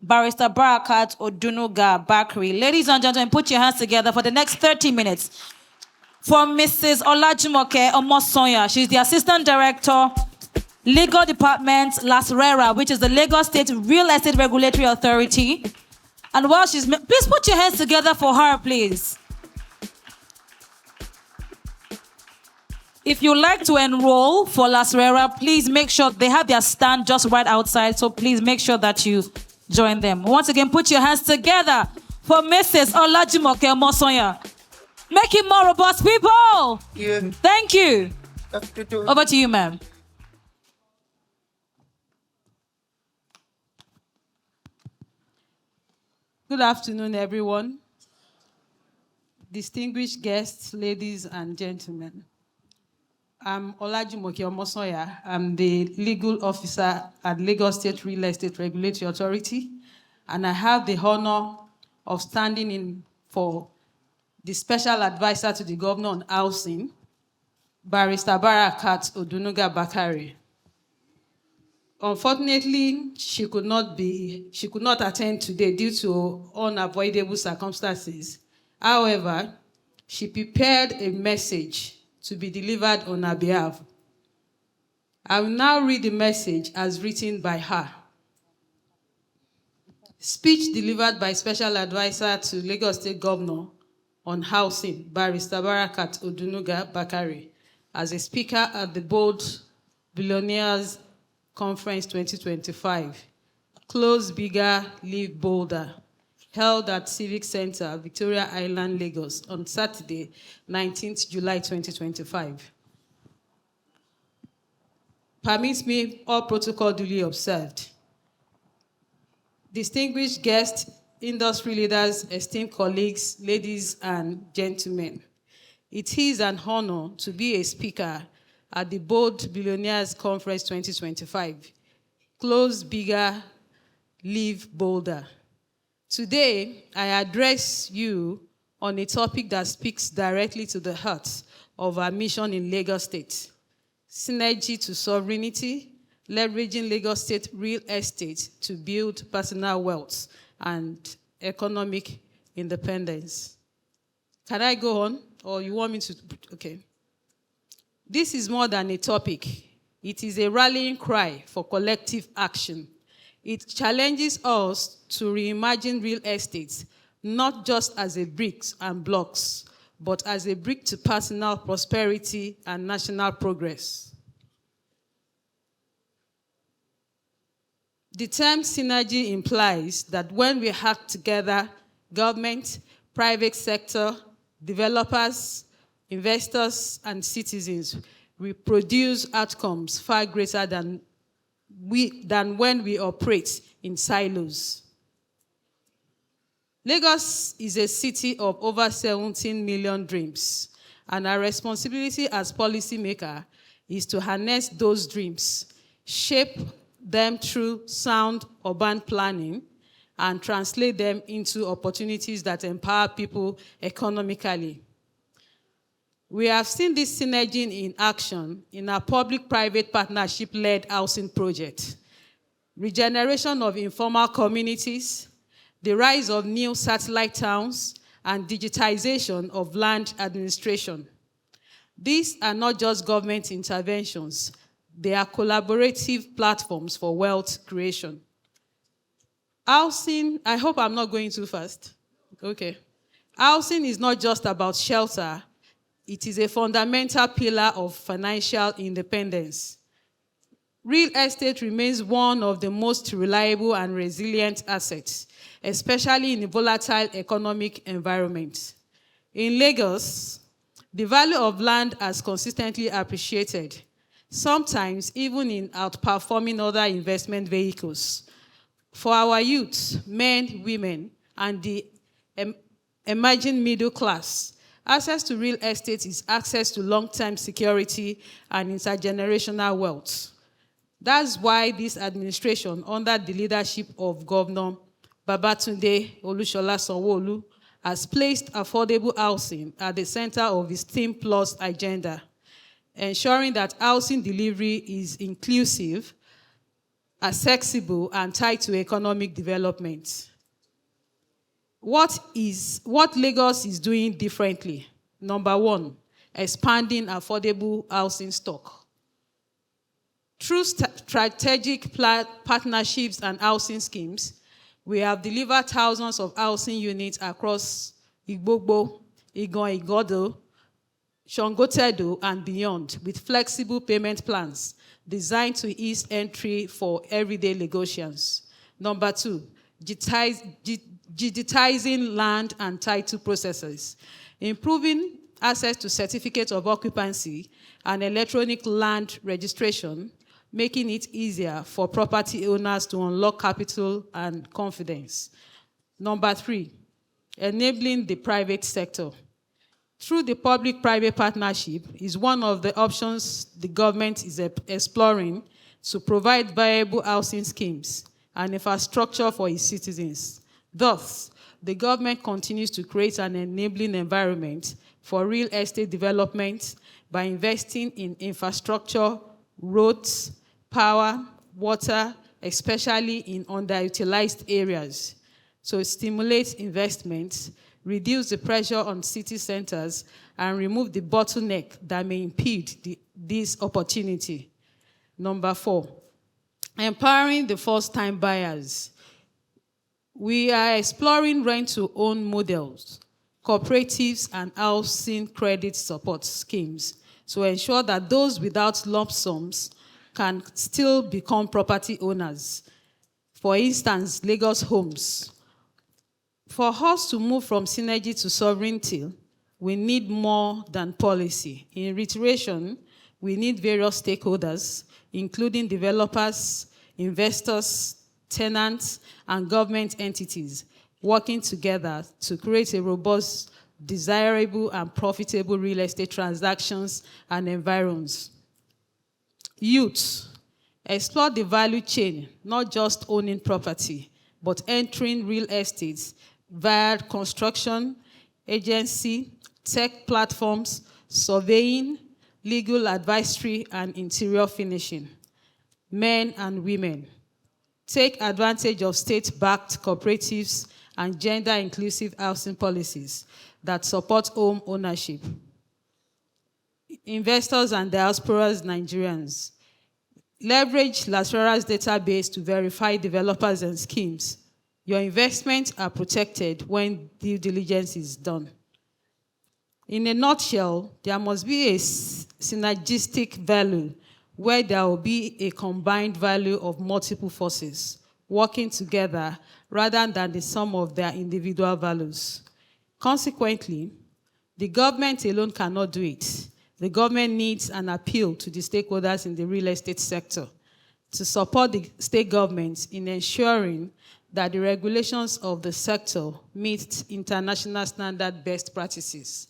Barrister Barakat Oluwunmi-Odunuga-Bakare. Ladies and gentlemen, put your hands together for the next 30 minutes. For Mrs. Olajumoke Omosonya, she's the Assistant Director, Legal Department, LASRERA, which is the Lagos State Real Estate Regulatory Authority. And while please put your hands together for her, please. If you like to enroll for LASRERA, please make sure they have their stand just right outside, so please make sure that you join them. Once again, put your hands together for Mrs. Olajumoke Omosonya. Make it more robust, people. Yeah. Thank you. Over to you, ma'am. Good afternoon, everyone. Distinguished guests, ladies and gentlemen. I'm Olajumoke Omosonya. I'm the legal officer at Lagos State Real Estate Regulatory Authority, and I have the honor of standing in for the Special Advisor to the Governor on Housing, Barrister Barakat Oluwunmi-Odunuga-Bakare. Unfortunately, she could not attend today due to unavoidable circumstances. However, she prepared a message to be delivered on her behalf. I will now read the message as written by her. Speech delivered by Special Advisor to Lagos State Governor on Housing, Barrister Barakat Oluwunmi-Odunuga-Bakare, as a speaker at the Bold Billionaire Conference 2025, Close Bigger, Live Bolder, held at Civic Center, Victoria Island, Lagos, on Saturday, 19th July 2025. Permit me, all protocol duly observed. Distinguished guests, industry leaders, esteemed colleagues, ladies and gentlemen, it is an honor to be a speaker at the Bold Billionaires Conference 2025, Close Bigger, Live Bolder. Today, I address you on a topic that speaks directly to the heart of our mission in Lagos State: synergy to sovereignty, leveraging Lagos State real estate to build personal wealth and economic independence. Can I go on, or you want me to? Okay. This is more than a topic. It is a rallying cry for collective action. It challenges us to reimagine real estate, not just as a bricks and blocks, but as a brick to personal prosperity and national progress. The term synergy implies that when we act together, government, private sector, developers, investors, and citizens, we produce outcomes far greater than when we operate in silos. Lagos is a city of over 17 million dreams, and our responsibility as policymaker is to harness those dreams, shape them through sound urban planning, and translate them into opportunities that empower people economically. We have seen this synergy in action in our public-private partnership-led housing project, regeneration of informal communities, the rise of new satellite towns, and digitization of land administration. These are not just government interventions, they are collaborative platforms for wealth creation. Housing, I hope I'm not going too fast. Okay. Housing is not just about shelter. It is a fundamental pillar of financial independence. Real estate remains one of the most reliable and resilient assets, especially in a volatile economic environment. In Lagos, the value of land has consistently appreciated, sometimes even in outperforming other investment vehicles. For our youth, men, women, and the emerging middle class, access to real estate is access to long-term security and intergenerational wealth. That's why this administration, under the leadership of Governor Babatunde Olushola Sanwo-Olu, has placed affordable housing at the center of its Theme Plus agenda, ensuring that housing delivery is inclusive, accessible, and tied to economic development. What Lagos is doing differently? Number one, expanding affordable housing stock. Through strategic partnerships and housing schemes, we have delivered thousands of housing units across Igbogbo, Igon Igodo, Shongotedo, and beyond, with flexible payment plans designed to ease entry for everyday Lagosians. Number two, digitizing land and title processes, improving access to certificates of occupancy and electronic land registration, making it easier for property owners to unlock capital and confidence. Number three, enabling the private sector. Through the public-private partnership is one of the options the government is exploring to provide viable housing schemes and infrastructure for its citizens. Thus, the government continues to create an enabling environment for real estate development by investing in infrastructure, roads, power, water, especially in underutilized areas, to stimulate investment, reduce the pressure on city centers, and remove the bottleneck that may impede this opportunity. Number four, empowering the first-time buyers. We are exploring rent-to-own models, cooperatives, and housing credit support schemes to ensure that those without lump sums can still become property owners. For instance, Lagos Homes. For us to move from synergy to sovereignty, we need more than policy. In reiteration, we need various stakeholders, including developers, investors, tenants, and government entities, working together to create a robust, desirable, and profitable real estate transactions and environs. Youth, explore the value chain, not just owning property, but entering real estate via construction, agency, tech platforms, surveying, legal advisory, and interior finishing. Men and women, take advantage of state-backed cooperatives and gender-inclusive housing policies that support home ownership. Investors and diasporas Nigerians, leverage Lasera's database to verify developers and schemes. Your investments are protected when due diligence is done. In a nutshell, there must be a synergistic value where there will be a combined value of multiple forces working together rather than the sum of their individual values. Consequently, the government alone cannot do it. The government needs an appeal to the stakeholders in the real estate sector to support the state governments in ensuring that the regulations of the sector meet international standard best practices.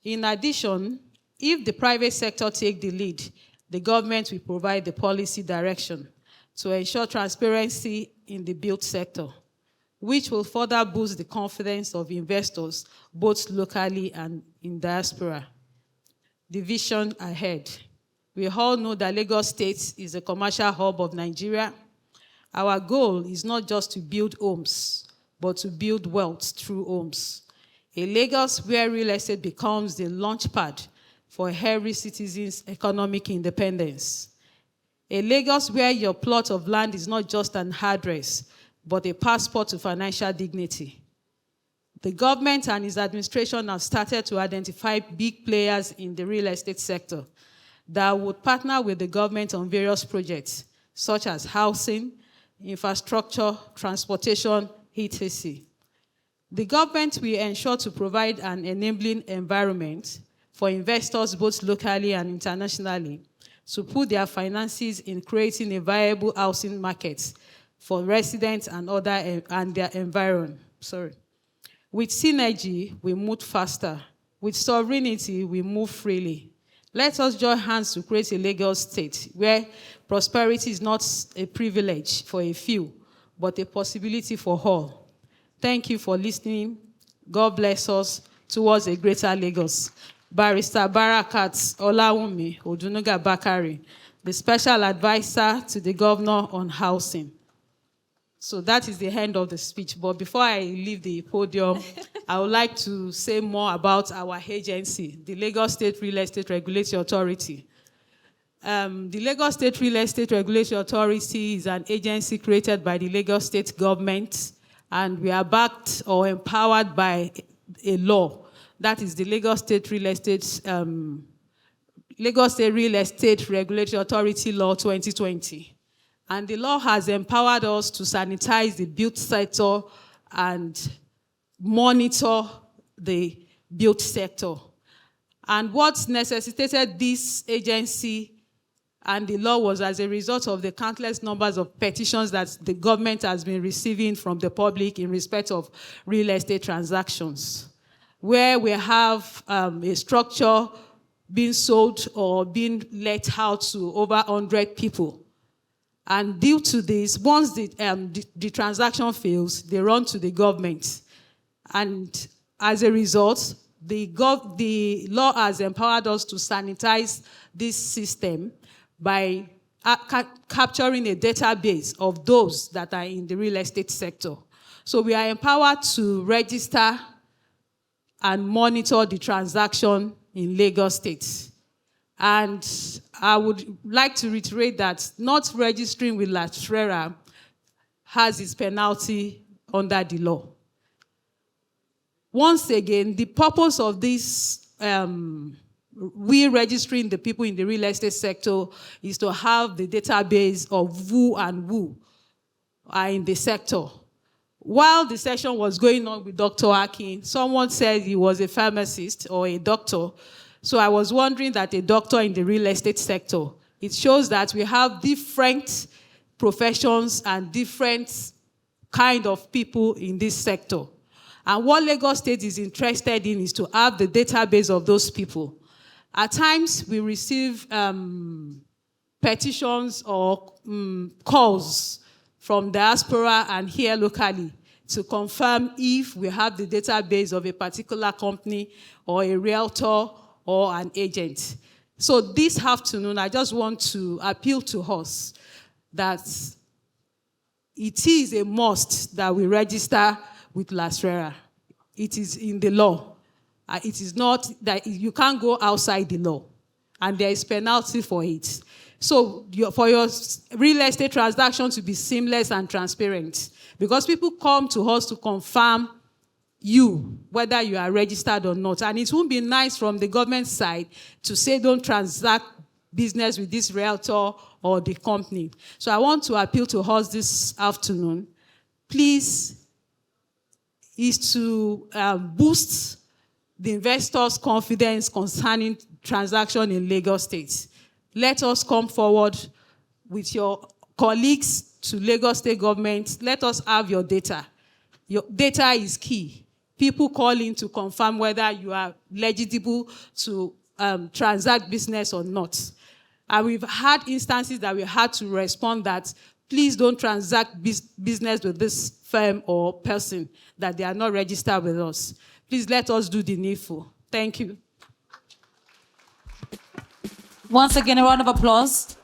In addition, if the private sector takes the lead, the government will provide the policy direction to ensure transparency in the built sector, which will further boost the confidence of investors, both locally and in diaspora. The vision ahead. We all know that Lagos State is a commercial hub of Nigeria. Our goal is not just to build homes, but to build wealth through homes. A Lagos where real estate becomes the launchpad for every citizen's economic independence. A Lagos where your plot of land is not just an address, but a passport to financial dignity. The government and its administration have started to identify big players in the real estate sector that would partner with the government on various projects, such as housing, infrastructure, transportation, etc. The government will ensure to provide an enabling environment for investors both locally and internationally to put their finances in creating a viable housing market for residents and their environment. With synergy, we move faster. With sovereignty, we move freely. Let us join hands to create a Lagos state where prosperity is not a privilege for a few, but a possibility for all. Thank you for listening. God bless us towards a greater Lagos. Barrister Barakat Oluwunmi Odunuga-Bakare, the special advisor to the governor on housing. So that is the end of the speech. But before I leave the podium, I would like to say more about our agency, the Lagos State Real Estate Regulatory Authority. The Lagos State Real Estate Regulatory Authority is an agency created by the Lagos State government, and we are backed or empowered by a law. That is the Lagos State Real Estate Regulatory Authority Law 2020. And the law has empowered us to sanitize the built sector and monitor the built sector. And what necessitated this agency and the law was as a result of the countless numbers of petitions that the government has been receiving from the public in respect of real estate transactions, where we have a structure being sold or being let out to over 100 people. And due to this, once the transaction fails, they run to the government. And as a result, the law has empowered us to sanitize this system by capturing a database of those that are in the real estate sector. So we are empowered to register and monitor the transaction in Lagos State. And I would like to reiterate that not registering with Latrera has its penalty under the law. Once again, the purpose of this, we registering the people in the real estate sector is to have the database of who and who are in the sector. While the session was going on with Dr. Akin, someone said he was a pharmacist or a doctor. So I was wondering that a doctor in the real estate sector, it shows that we have different professions and different kind of people in this sector. And what Lagos State is interested in is to have the database of those people. At times, we receive petitions or calls from diaspora and here locally to confirm if we have the database of a particular company or a realtor or an agent. So this afternoon, I just want to appeal to us that it is a must that we register with Latrera. It is in the law. It is not that you can't go outside the law, and there is penalty for it. So for your real estate transaction to be seamless and transparent, because people come to us to confirm you, whether you are registered or not. And it won't be nice from the government side to say don't transact business with this realtor or the company. So I want to appeal to us this afternoon, please, is to boost the investors' confidence concerning transaction in Lagos State. Let us come forward with your colleagues to Lagos State government. Let us have your data. Your data is key. People call in to confirm whether you are legible to transact business or not. And we've had instances that we had to respond that please don't transact business with this firm or person that they are not registered with us. Please let us do the needful. Thank you. Once again, a round of applause.